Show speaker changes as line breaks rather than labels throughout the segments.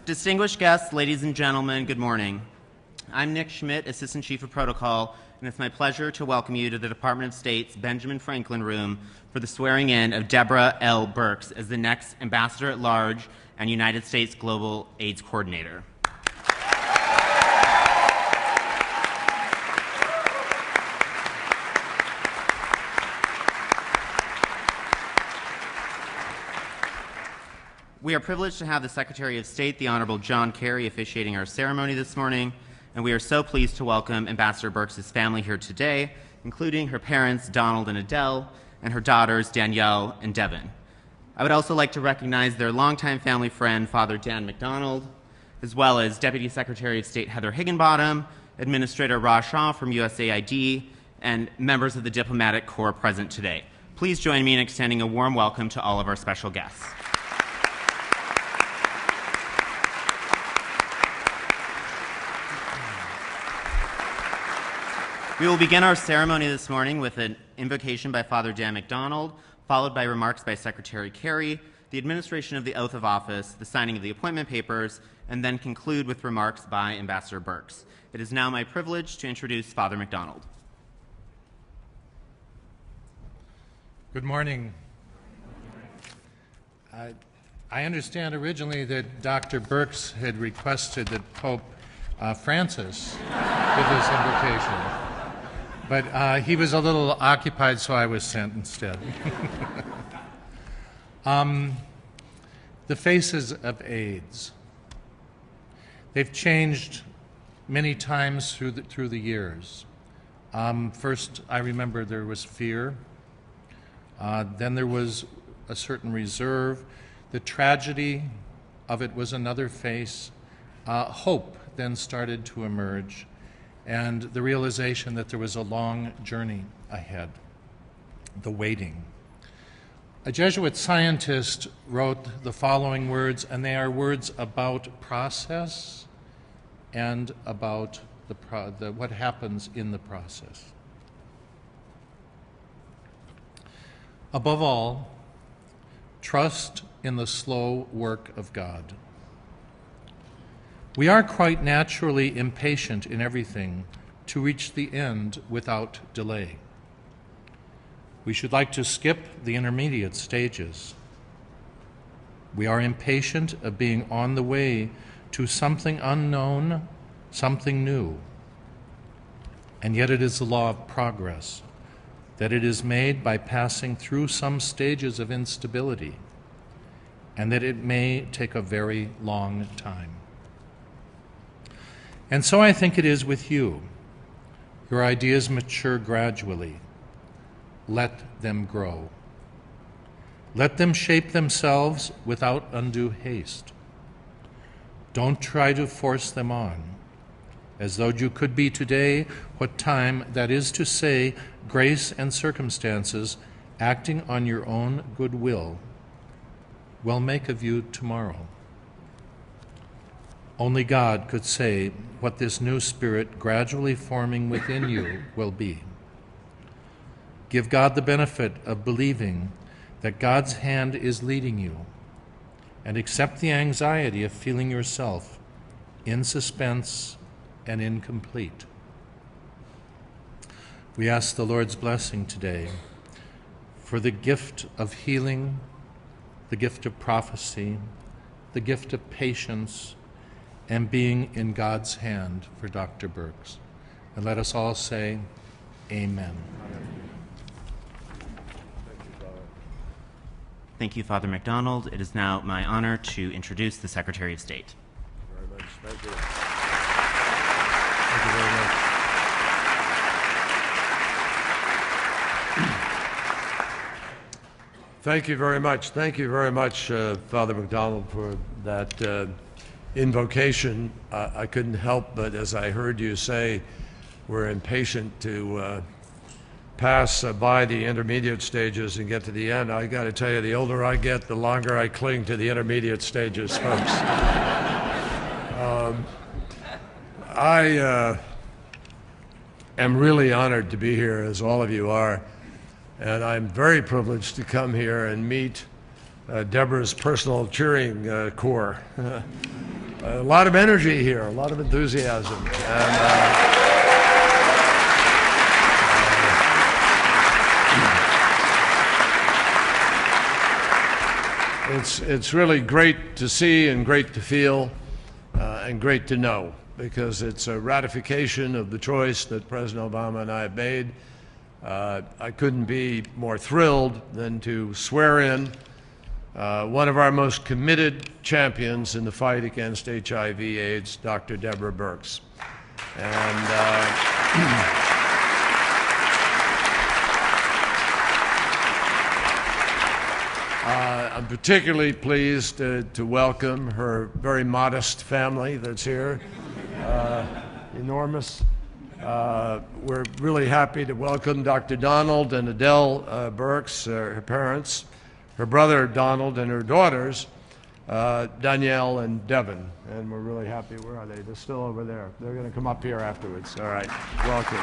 Distinguished guests, ladies and gentlemen, good morning. I'm Nick Schmidt, Assistant Chief of Protocol, and it's my pleasure to welcome you to the Department of State's Benjamin Franklin Room for the swearing in of Deborah L. Birx as the next Ambassador at Large and United States Global AIDS Coordinator. We are privileged to have the Secretary of State, the Honorable John Kerry, officiating our ceremony this morning, and we are so pleased to welcome Ambassador Birx's family here today, including her parents, Donald and Adele, and her daughters, Danielle and Devin. I would also like to recognize their longtime family friend, Father Dan McDonald, as well as Deputy Secretary of State Heather Higginbottom, Administrator Raj Shah from USAID, and members of the Diplomatic Corps present today. Please join me in extending a warm welcome to all of our special guests. We will begin our ceremony this morning with an invocation by Father Dan McDonald, followed by remarks by Secretary Kerry, the administration of the oath of office, the signing of the appointment papers, and then conclude with remarks by Ambassador Birx. It is now my privilege to introduce Father McDonald.
Good morning. I understand originally that Dr. Birx had requested that Pope Francis give this invocation. But he was a little occupied, so I was sent instead. The faces of AIDS. They've changed many times through the years. First, I remember there was fear. Then there was a certain reserve. The tragedy of it was another face. Hope then started to emerge, and the realization that there was a long journey ahead, the waiting. A Jesuit scientist wrote the following words, and they are words about process and about what happens in the process. Above all, trust in the slow work of God. We are quite naturally impatient in everything to reach the end without delay. We should like to skip the intermediate stages. We are impatient of being on the way to something unknown, something new. And yet it is the law of progress, that it is made by passing through some stages of instability, and that it may take a very long time. And so I think it is with you. Your ideas mature gradually. Let them grow. Let them shape themselves without undue haste. Don't try to force them on, as though you could be today what time, that is to say, grace and circumstances, acting on your own good will make of you tomorrow. Only God could say what this new spirit gradually forming within you will be. Give God the benefit of believing that God's hand is leading you, and accept the anxiety of feeling yourself in suspense and incomplete. We ask the Lord's blessing today for the gift of healing, the gift of prophecy, the gift of patience, and being in God's hand for Dr. Birx. And let us all say, Amen.
Thank you, Father McDonald. It is now my honor to introduce the Secretary of State.
Very much. Thank you. Thank you very much. Thank you very much. Thank you very much, Father McDonald, for that invocation. I couldn't help but, as I heard you say, we're impatient to pass by the intermediate stages and get to the end. I got to tell you, the older I get, the longer I cling to the intermediate stages, folks. I am really honored to be here, as all of you are, and I'm very privileged to come here and meet Deborah's personal cheering corps. A lot of energy here, a lot of enthusiasm. And, it's really great to see and great to feel and great to know, because it's a ratification of the choice that President Obama and I have made. I couldn't be more thrilled than to swear in one of our most committed champions in the fight against HIV/AIDS, Dr. Deborah Birx. And I'm particularly pleased to welcome her very modest family that's here, enormous. We're really happy to welcome Dr. Donald and Adele Birx, her parents, her brother Donald, and her daughters, Danielle and Devin. And we're really happy. Where are they? They're still over there. They're going to come up here afterwards. All right. Welcome.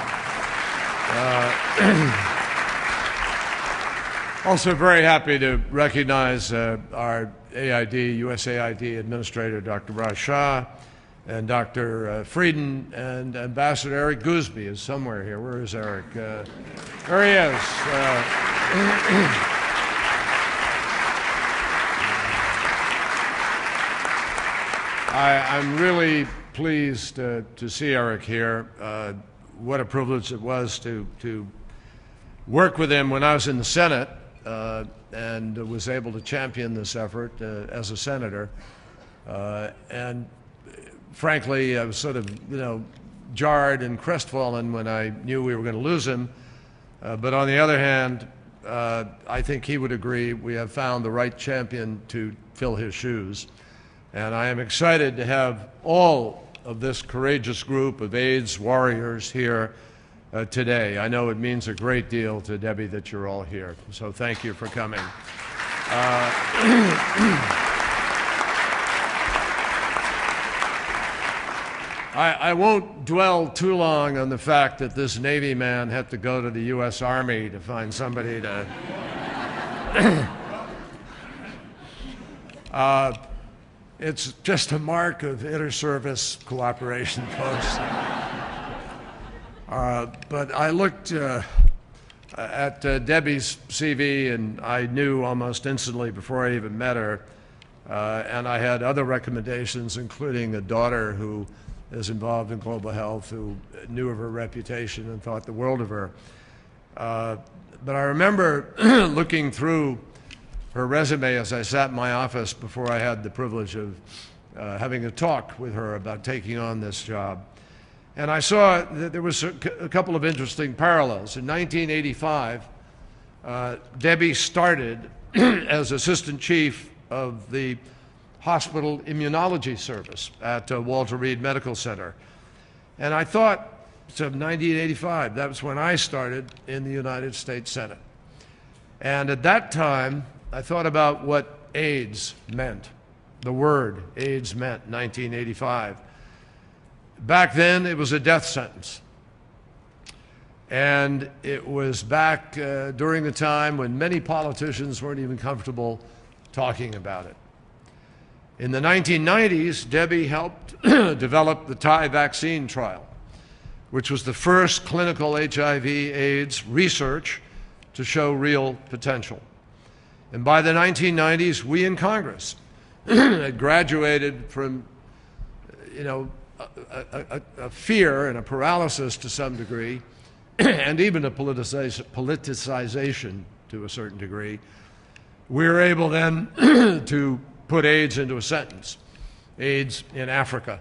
Also very happy to recognize our USAID Administrator, Dr. Raj Shah, and Dr. Frieden, and Ambassador Eric Gooseby is somewhere here. Where is Eric? There he is. I'm really pleased to see Eric here. What a privilege it was to work with him when I was in the Senate and was able to champion this effort as a senator. And frankly, I was sort of, jarred and crestfallen when I knew we were going to lose him. But on the other hand, I think he would agree we have found the right champion to fill his shoes. And I am excited to have all of this courageous group of AIDS warriors here today. I know it means a great deal to Debbie that you're all here. So thank you for coming. I won't dwell too long on the fact that this Navy man had to go to the U.S. Army to find somebody to... It's just a mark of inter-service cooperation, folks. But I looked at Debbie's CV, and I knew almost instantly before I even met her. And I had other recommendations, including a daughter who is involved in global health, who knew of her reputation and thought the world of her. But I remember looking through her resume as I sat in my office before I had the privilege of having a talk with her about taking on this job. And I saw that there was a couple of interesting parallels. In 1985, Debbie started as assistant chief of the hospital immunology service at Walter Reed Medical Center. And I thought, so 1985, that was when I started in the United States Senate. And at that time, I thought about what AIDS meant, the word AIDS meant, 1985. Back then, it was a death sentence. And it was back during the time when many politicians weren't even comfortable talking about it. In the 1990s, Debbie helped develop the Thai vaccine trial, which was the first clinical HIV/AIDS research to show real potential. And by the 1990s, we in Congress had graduated from, a fear and a paralysis to some degree, and even a politicization to a certain degree. We were able then to put AIDS into a sentence, AIDS in Africa.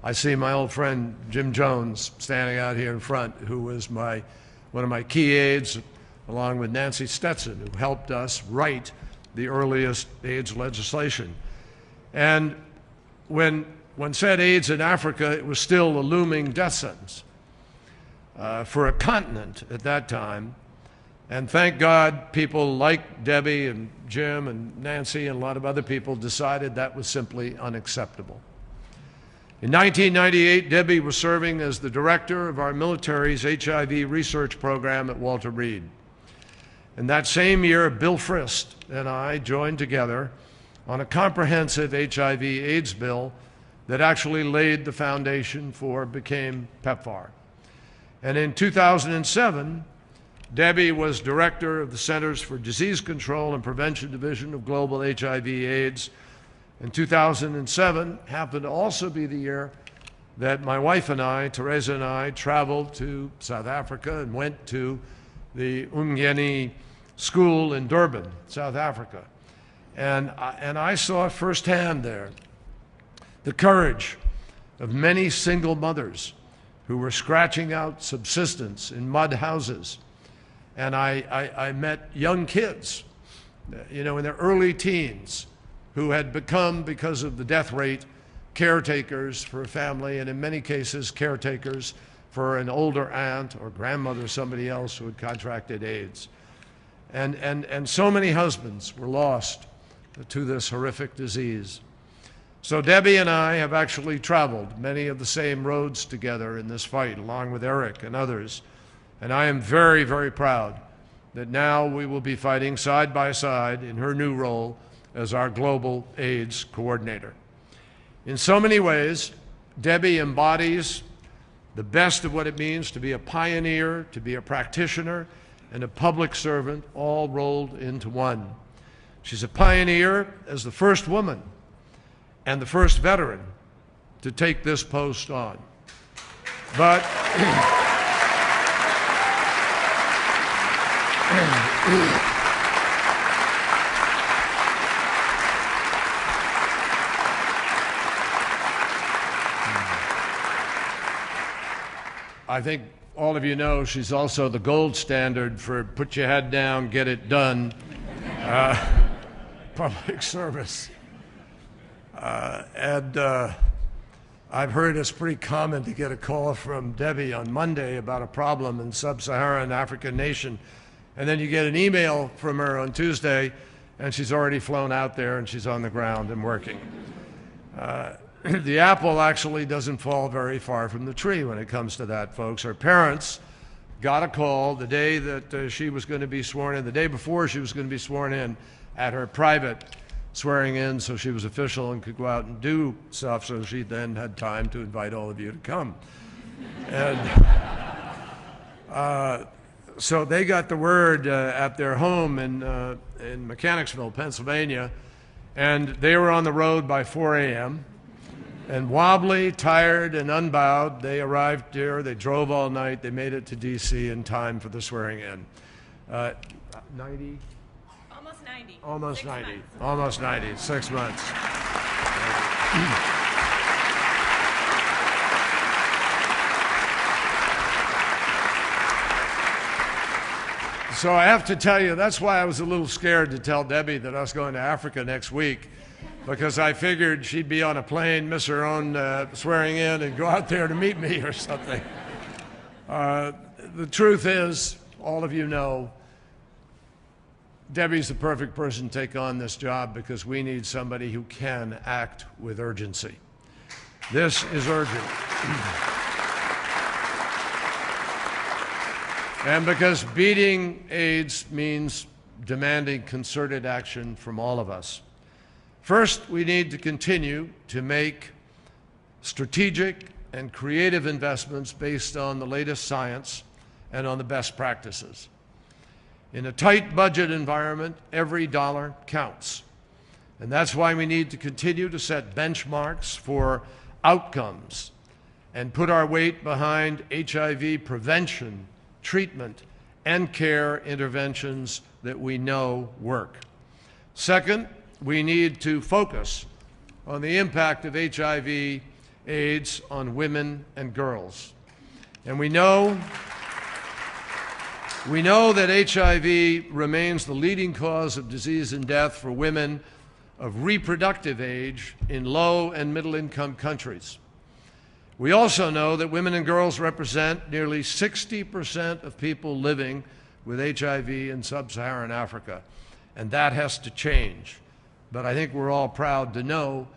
I see my old friend Jim Jones standing out here in front, who was one of my key aides, along with Nancy Stetson, who helped us write the earliest AIDS legislation. And when said AIDS in Africa, it was still a looming death sentence for a continent at that time. And thank God people like Debbie and Jim and Nancy and a lot of other people decided that was simply unacceptable. In 1998, Debbie was serving as the director of our military's HIV research program at Walter Reed. And that same year, Bill Frist and I joined together on a comprehensive HIV/AIDS bill that actually laid the foundation for became PEPFAR. And in 2007, Debbie was director of the Centers for Disease Control and Prevention Division of Global HIV/AIDS. And 2007 happened to also be the year that my wife and I, Teresa and I, traveled to South Africa and went to the Umgeni School in Durban, South Africa. And I saw firsthand there the courage of many single mothers who were scratching out subsistence in mud houses. And I met young kids, in their early teens, who had become, because of the death rate, caretakers for a family, and in many cases, caretakers for an older aunt or grandmother or somebody else who had contracted AIDS. And so many husbands were lost to this horrific disease. So Debbie and I have actually traveled many of the same roads together in this fight, along with Eric and others. And I am very, very proud that now we will be fighting side by side in her new role as our global AIDS coordinator. In so many ways, Debbie embodies the best of what it means to be a pioneer, to be a practitioner, and a public servant, all rolled into one. She's a pioneer as the first woman and the first veteran to take this post on. But I think all of you know she's also the gold standard for put your head down, get it done, public service. I've heard it's pretty common to get a call from Debbie on Monday about a problem in sub-Saharan African nation, and then you get an email from her on Tuesday, and she's already flown out there and she's on the ground and working. The apple actually doesn't fall very far from the tree when it comes to that, folks. Her parents got a call the day that she was going to be sworn in, the day before she was going to be sworn in at her private swearing in, so she was official and could go out and do stuff, so she then had time to invite all of you to come. And so they got the word at their home in Mechanicsville, Pennsylvania, and they were on the road by 4 a.m., and wobbly, tired, and unbowed, they arrived here. They drove all night. They made it to D.C. in time for the swearing in. 90?
Almost 90.
Almost
6
90.
months.
Almost 90. 6 months. So I have to tell you, that's why I was a little scared to tell Debbie that I was going to Africa next week, because I figured she'd be on a plane, miss her own swearing in, and go out there to meet me or something. The truth is, all of you know, Debbie's the perfect person to take on this job because we need somebody who can act with urgency. This is urgent. And because beating AIDS means demanding concerted action from all of us. First, we need to continue to make strategic and creative investments based on the latest science and on the best practices. In a tight budget environment, every dollar counts. And that's why we need to continue to set benchmarks for outcomes and put our weight behind HIV prevention, treatment, and care interventions that we know work. Second, we need to focus on the impact of HIV/AIDS on women and girls. And we know that HIV remains the leading cause of disease and death for women of reproductive age in low and middle-income countries. We also know that women and girls represent nearly 60% of people living with HIV in sub-Saharan Africa, and that has to change. But I think we're all proud to know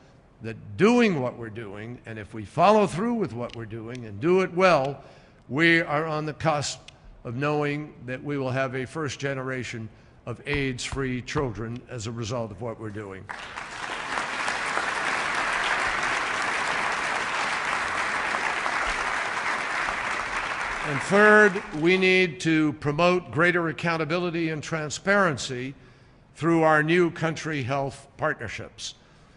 that doing what we're doing, and if we follow through with what we're doing and do it well, we are on the cusp of knowing that we will have a first generation of AIDS-free children as a result of what we're doing. And third, we need to promote greater accountability and transparency through our new country health partnerships.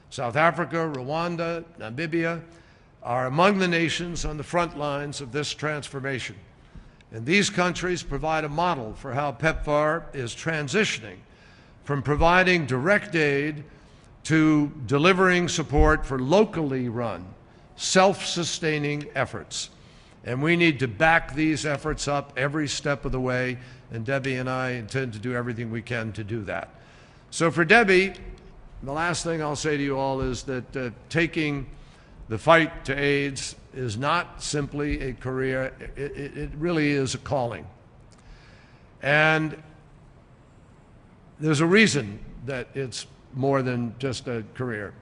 South Africa, Rwanda, Namibia are among the nations on the front lines of this transformation. And these countries provide a model for how PEPFAR is transitioning from providing direct aid to delivering support for locally run, self-sustaining efforts. And we need to back these efforts up every step of the way, and Debbie and I intend to do everything we can to do that. So for Debbie, the last thing I'll say to you all is that taking the fight to AIDS is not simply a career, it really is a calling. And there's a reason that it's more than just a career.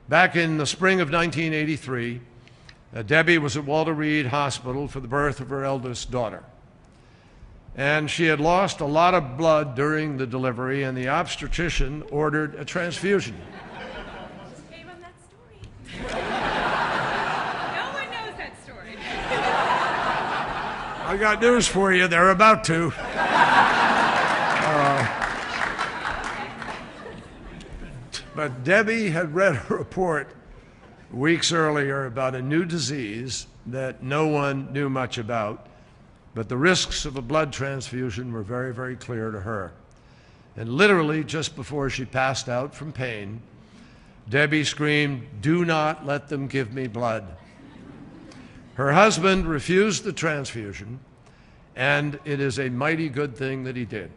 Back in the spring of 1983, Debbie was at Walter Reed Hospital for the birth of her eldest daughter. And she had lost a lot of blood during the delivery, and the obstetrician ordered a transfusion.
Shame on that story. No one knows that story.
I got news for you, they're about to. But Debbie had read a report weeks earlier about a new disease that no one knew much about, but the risks of a blood transfusion were very, very clear to her. And literally, just before she passed out from pain, Debbie screamed, "Do not let them give me blood." Her husband refused the transfusion, and it is a mighty good thing that he did,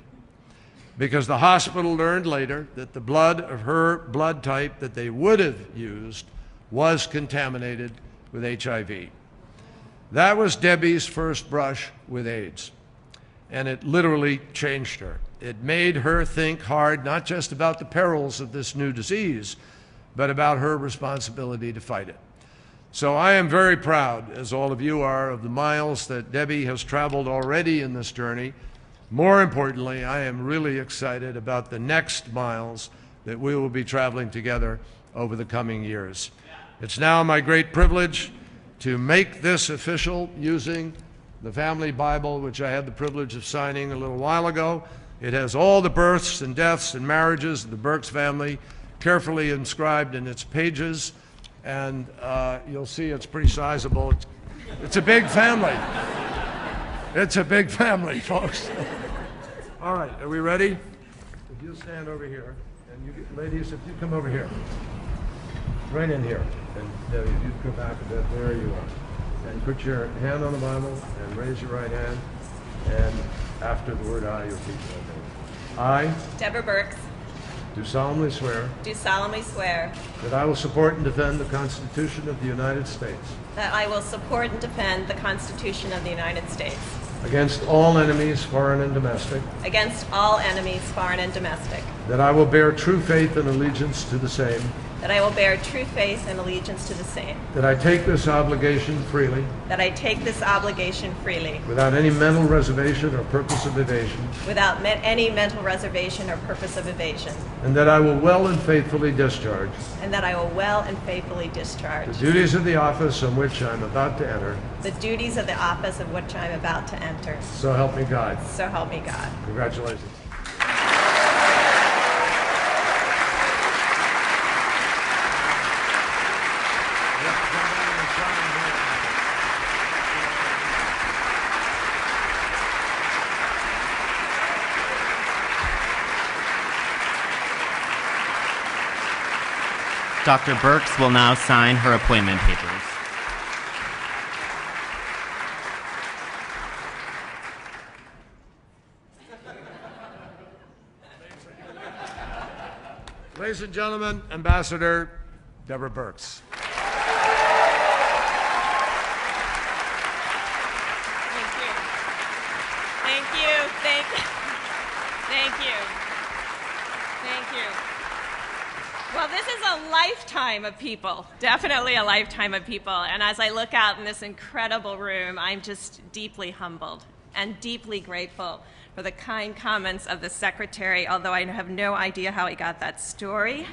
because the hospital learned later that the blood of her blood type that they would have used was contaminated with HIV. That was Debbie's first brush with AIDS, and it literally changed her. It made her think hard, not just about the perils of this new disease, but about her responsibility to fight it. So I am very proud, as all of you are, of the miles that Debbie has traveled already in this journey. More importantly, I am really excited about the next miles that we will be traveling together over the coming years. It's now my great privilege to make this official using the family Bible, which I had the privilege of signing a little while ago. It has all the births and deaths and marriages of the Burks family carefully inscribed in its pages, and you'll see it's pretty sizable. It's a big family. It's a big family, folks. All right, are we ready? If you'll stand over here, and you ladies, if you come over here. Right in here. And Debbie, if you go back a bit, there you are. And put your hand on the Bible and raise your right hand. And after the word I, you'll repeat the name. I,
Deborah Burks,
do solemnly swear
do solemnly swear
that I will support and defend the Constitution of the United States
that I will support and defend the Constitution of the United States
against all enemies, foreign and domestic,
against all enemies, foreign and domestic,
that I will bear true faith and allegiance to the same,
that I will bear true faith and allegiance to the same,
that I take this obligation freely,
that I take this obligation freely,
without any mental reservation or purpose of evasion,
without any mental reservation or purpose of evasion,
and that I will well and faithfully discharge
and that I will well and faithfully discharge
the duties of the office on which I am about to enter.
the duties of the office of which I am about to enter.
So help me God.
So help me God.
Congratulations.
Dr. Burks will now sign her appointment papers.
Ladies and gentlemen, Ambassador Deborah Burks.
Thank you. Thank you. Thank you. Thank you. Well, this is a lifetime of people, definitely a lifetime of people. And as I look out in this incredible room, I'm just deeply humbled and deeply grateful for the kind comments of the secretary, although I have no idea how he got that story.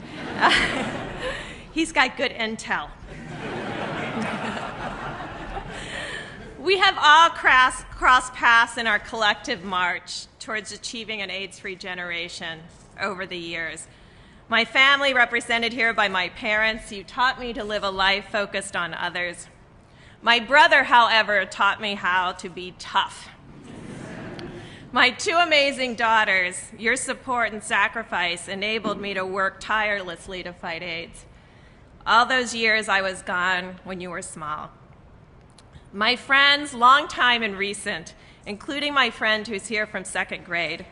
He's got good intel. We have all crossed paths in our collective march towards achieving an AIDS-free generation over the years. My family, represented here by my parents, who taught me to live a life focused on others. My brother, however, taught me how to be tough. My two amazing daughters, your support and sacrifice enabled me to work tirelessly to fight AIDS. All those years I was gone when you were small. My friends, long time and recent, including my friend who's here from second grade.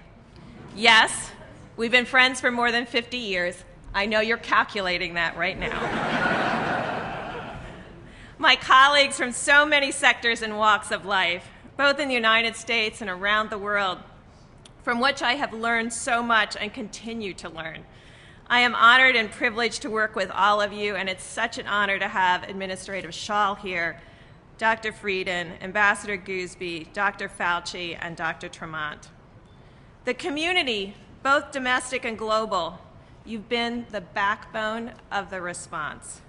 Yes, we've been friends for more than 50 years. I know you're calculating that right now. My colleagues from so many sectors and walks of life, both in the United States and around the world, from which I have learned so much and continue to learn. I am honored and privileged to work with all of you, and it's such an honor to have Administrator Schall here, Dr. Frieden, Ambassador Goosby, Dr. Fauci, and Dr. Tremont. The community, both domestic and global, you've been the backbone of the response.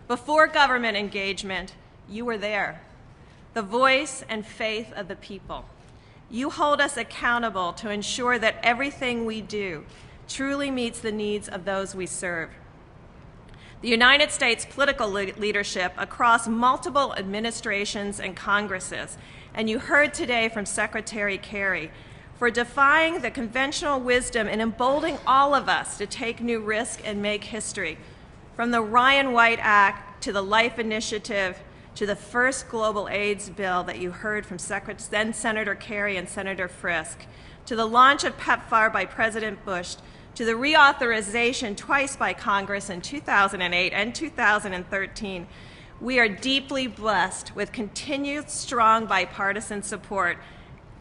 Before government engagement, you were there, the voice and faith of the people. You hold us accountable to ensure that everything we do truly meets the needs of those we serve. The United States political leadership across multiple administrations and Congresses, and you heard today from Secretary Kerry, for defying the conventional wisdom and emboldening all of us to take new risks and make history, from the Ryan White Act to the LIFE Initiative to the first global AIDS bill that you heard from then Senator Kerry and Senator Frisk, to the launch of PEPFAR by President Bush, to the reauthorization twice by Congress in 2008 and 2013, we are deeply blessed with continued strong bipartisan support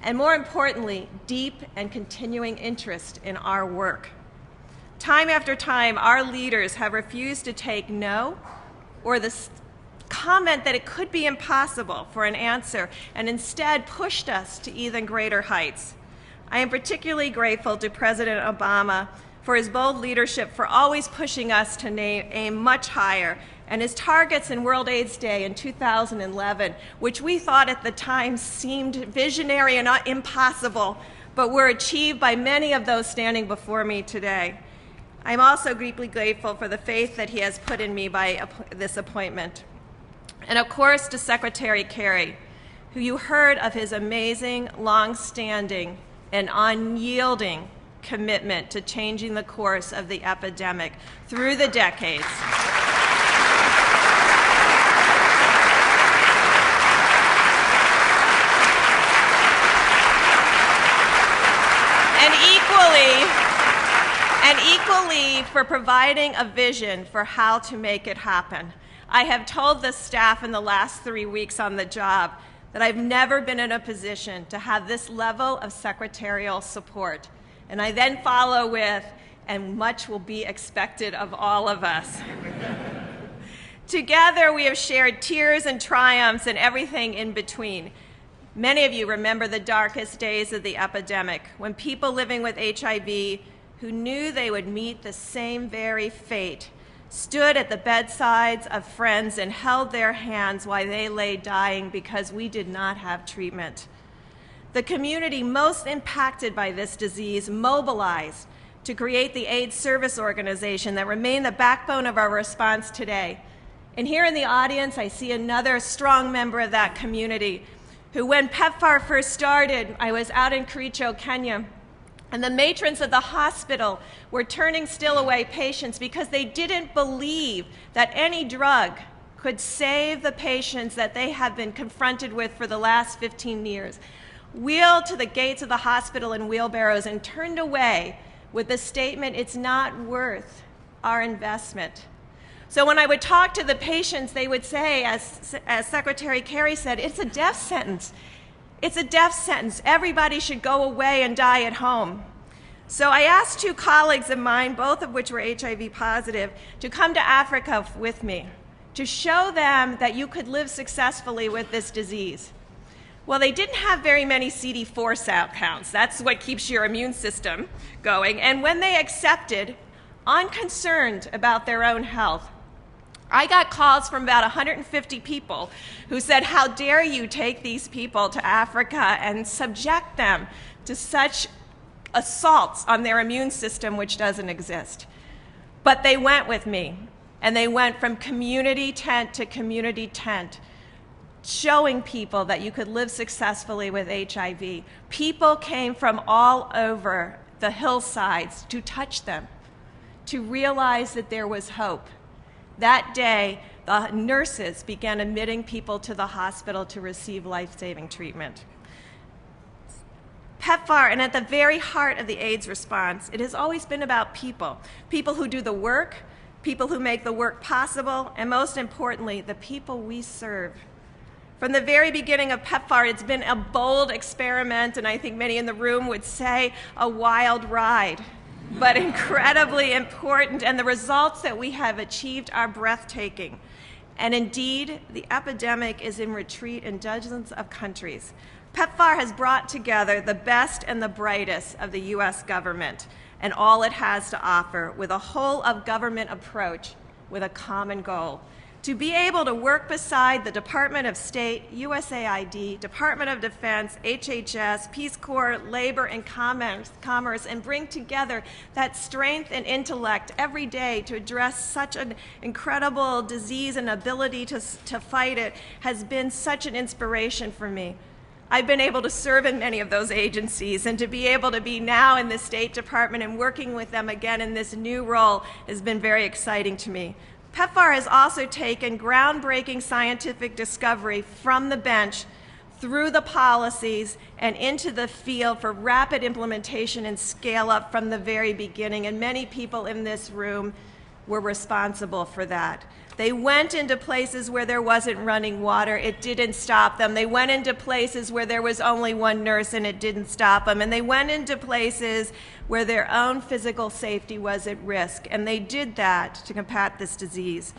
and, more importantly, deep and continuing interest in our work. Time after time, our leaders have refused to take no or the comment that it could be impossible for an answer and instead pushed us to even greater heights. I am particularly grateful to President Obama for his bold leadership, for always pushing us to aim much higher, and his targets in World AIDS Day in 2011, which we thought at the time seemed visionary and impossible, but were achieved by many of those standing before me today. I'm also deeply grateful for the faith that he has put in me by this appointment. And of course to Secretary Kerry, who you heard of his amazing, long-standing, and unyielding commitment to changing the course of the epidemic through the decades. And equally for providing a vision for how to make it happen. I have told the staff in the last 3 weeks on the job that I've never been in a position to have this level of secretarial support. And I then follow with, and much will be expected of all of us. Together, we have shared tears and triumphs and everything in between. Many of you remember the darkest days of the epidemic, when people living with HIV who knew they would meet the same very fate stood at the bedsides of friends and held their hands while they lay dying because we did not have treatment. The community most impacted by this disease mobilized to create the AIDS Service Organization that remained the backbone of our response today. And here in the audience, I see another strong member of that community who, when PEPFAR first started, I was out in Kericho, Kenya, and the matrons of the hospital were turning still away patients because they didn't believe that any drug could save the patients that they have been confronted with for the last 15 years. Wheeled to the gates of the hospital in wheelbarrows and turned away with the statement, "It's not worth our investment." So when I would talk to the patients, they would say, as Secretary Kerry said, "It's a death sentence. It's a death sentence. Everybody should go away and die at home." So I asked two colleagues of mine, both of which were HIV positive, to come to Africa with me, to show them that you could live successfully with this disease. Well, they didn't have very many CD4 cell counts. That's what keeps your immune system going. And when they accepted, unconcerned about their own health, I got calls from about 150 people who said, how dare you take these people to Africa and subject them to such assaults on their immune system, which doesn't exist. But they went with me, and they went from community tent to community tent, showing people that you could live successfully with HIV. People came from all over the hillsides to touch them, to realize that there was hope. That day, the nurses began admitting people to the hospital to receive life-saving treatment. PEPFAR, and at the very heart of the AIDS response, it has always been about people. People who do the work, people who make the work possible, and most importantly, the people we serve. From the very beginning of PEPFAR, it's been a bold experiment, and I think many in the room would say a wild ride, but incredibly important, and the results that we have achieved are breathtaking. And indeed, the epidemic is in retreat in dozens of countries. PEPFAR has brought together the best and the brightest of the U.S. government and all it has to offer with a whole-of-government approach with a common goal: to be able to work beside the Department of State, USAID, Department of Defense, HHS, Peace Corps, Labor, and Commerce, and bring together that strength and intellect every day to address such an incredible disease and ability to fight it has been such an inspiration for me. I've been able to serve in many of those agencies, and to be able to be now in the State Department and working with them again in this new role has been very exciting to me. PEPFAR has also taken groundbreaking scientific discovery from the bench through the policies and into the field for rapid implementation and scale up from the very beginning, and many people in this room were responsible for that. They went into places where there wasn't running water. It didn't stop them. They went into places where there was only one nurse, and it didn't stop them. And they went into places where their own physical safety was at risk, and they did that to combat this disease.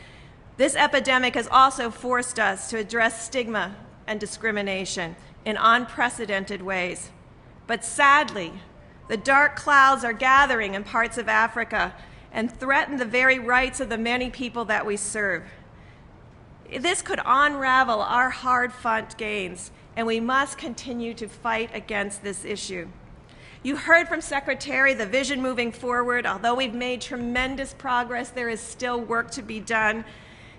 This epidemic has also forced us to address stigma and discrimination in unprecedented ways. But sadly, the dark clouds are gathering in parts of Africa and threaten the very rights of the many people that we serve. This could unravel our hard-fought gains, and we must continue to fight against this issue. You heard from Secretary the vision moving forward. Although we've made tremendous progress, there is still work to be done.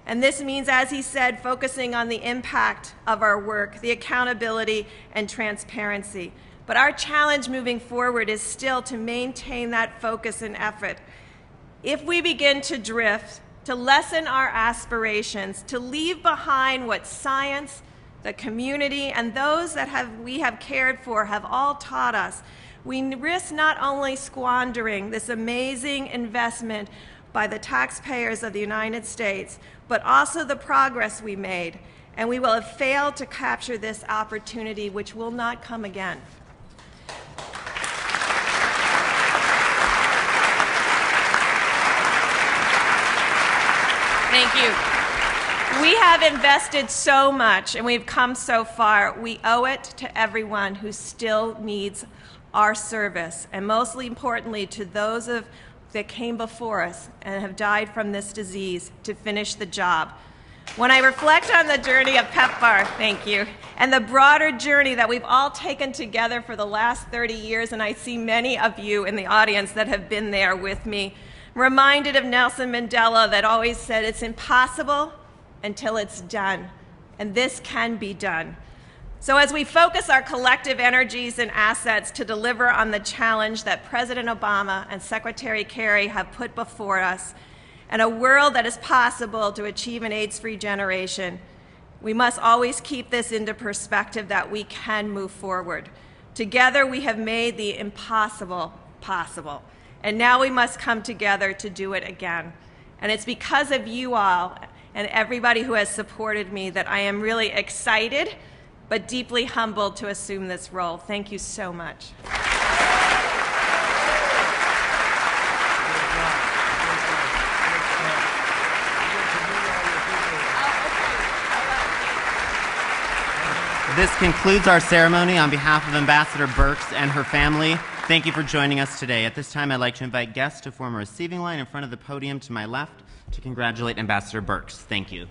And this means, as he said, focusing on the impact of our work, the accountability and transparency. But our challenge moving forward is still to maintain that focus and effort. If we begin to drift, to lessen our aspirations, to leave behind what science, the community, and those that we have cared for have all taught us, we risk not only squandering this amazing investment by the taxpayers of the United States, but also the progress we made, and we will have failed to capture this opportunity, which will not come again. Thank you. We have invested so much, and we've come so far. We owe it to everyone who still needs our service, and mostly importantly to those that came before us and have died from this disease to finish the job. When I reflect on the journey of PEPFAR, thank you, and the broader journey that we've all taken together for the last 30 years, and I see many of you in the audience that have been there with me, I'm reminded of Nelson Mandela that always said, it's impossible until it's done, and this can be done. So as we focus our collective energies and assets to deliver on the challenge that President Obama and Secretary Kerry have put before us, and a world that is possible to achieve an AIDS-free generation, we must always keep this into perspective that we can move forward. Together we have made the impossible possible. And now we must come together to do it again. And it's because of you all and everybody who has supported me that I am really excited but deeply humbled to assume this role. Thank you so much.
This concludes our ceremony. On behalf of Ambassador Birx and her family, thank you for joining us today. At this time, I'd like to invite guests to form a receiving line in front of the podium to my left. to congratulate Ambassador Birx. Thank you.